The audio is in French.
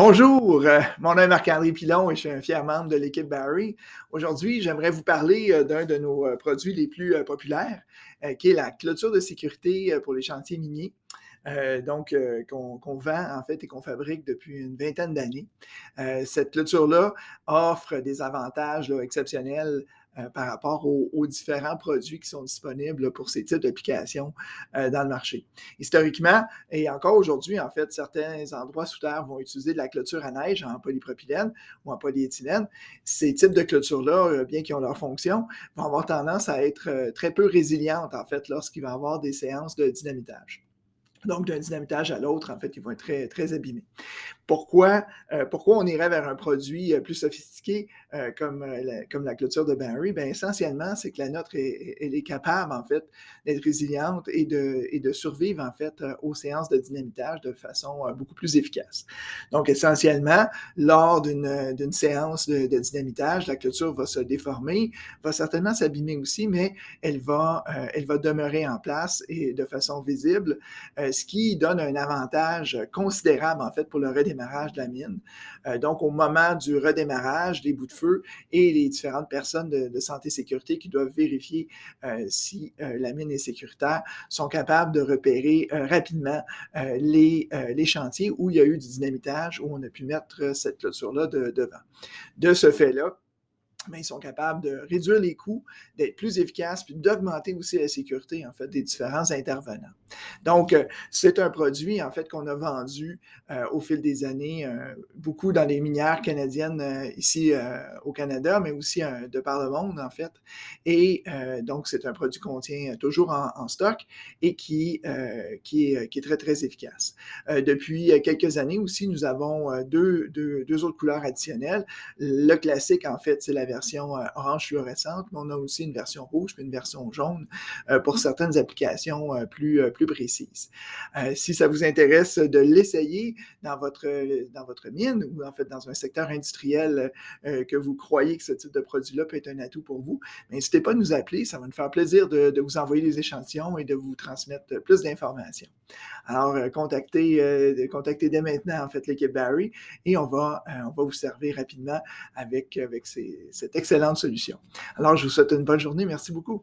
Bonjour, mon nom est Marc-André Pilon et je suis un fier membre de l'équipe Barry. Aujourd'hui, j'aimerais vous parler d'un de nos produits les plus populaires, qui est la clôture de sécurité pour les chantiers miniers. Qu'on vend en fait et qu'on fabrique depuis une vingtaine d'années. Cette clôture-là offre des avantages là, exceptionnels par rapport aux différents produits qui sont disponibles là, pour ces types d'applications dans le marché. Historiquement, et encore aujourd'hui, en fait, certains endroits sous terre vont utiliser de la clôture à neige en polypropylène ou en polyéthylène. Ces types de clôtures-là, bien qu'ils ont leur fonction, vont avoir tendance à être très peu résilientes, en fait, lorsqu'il va y avoir des séances de dynamitage. Donc, d'un dynamitage à l'autre, en fait, ils vont être très, très abîmés. Pourquoi on irait vers un produit plus sophistiqué comme la clôture de Barry? Bien, essentiellement, c'est que la nôtre, elle est capable, en fait, d'être résiliente et de survivre, en fait, aux séances de dynamitage de façon beaucoup plus efficace. Donc, essentiellement, lors d'une séance de dynamitage, la clôture va se déformer, va certainement s'abîmer aussi, mais elle va demeurer en place et de façon visible, ce qui donne un avantage considérable, en fait, pour le redémarrage de la mine. Donc, au moment du redémarrage, des bouts de feu et les différentes personnes de santé et sécurité qui doivent vérifier si la mine est sécuritaire sont capables de repérer rapidement les chantiers où il y a eu du dynamitage, où on a pu mettre cette clôture-là devant. De ce fait-là, mais ils sont capables de réduire les coûts, d'être plus efficaces, puis d'augmenter aussi la sécurité, en fait, des différents intervenants. Donc, c'est un produit, en fait, qu'on a vendu au fil des années, beaucoup dans les minières canadiennes ici au Canada, mais aussi de par le monde, en fait. Et donc, c'est un produit qu'on tient toujours en stock et qui est très, très efficace. Depuis quelques années aussi, nous avons deux autres couleurs additionnelles. Le classique, en fait, c'est la version orange fluorescente, mais on a aussi une version rouge puis une version jaune pour certaines applications plus précises. Si ça vous intéresse de l'essayer dans votre mine ou en fait dans un secteur industriel que vous croyez que ce type de produit-là peut être un atout pour vous, n'hésitez pas à nous appeler, ça va nous faire plaisir de vous envoyer des échantillons et de vous transmettre plus d'informations. Alors, contactez dès maintenant, en fait, l'équipe Barry et on va vous servir rapidement avec cette excellente solution. Alors, je vous souhaite une bonne journée. Merci beaucoup.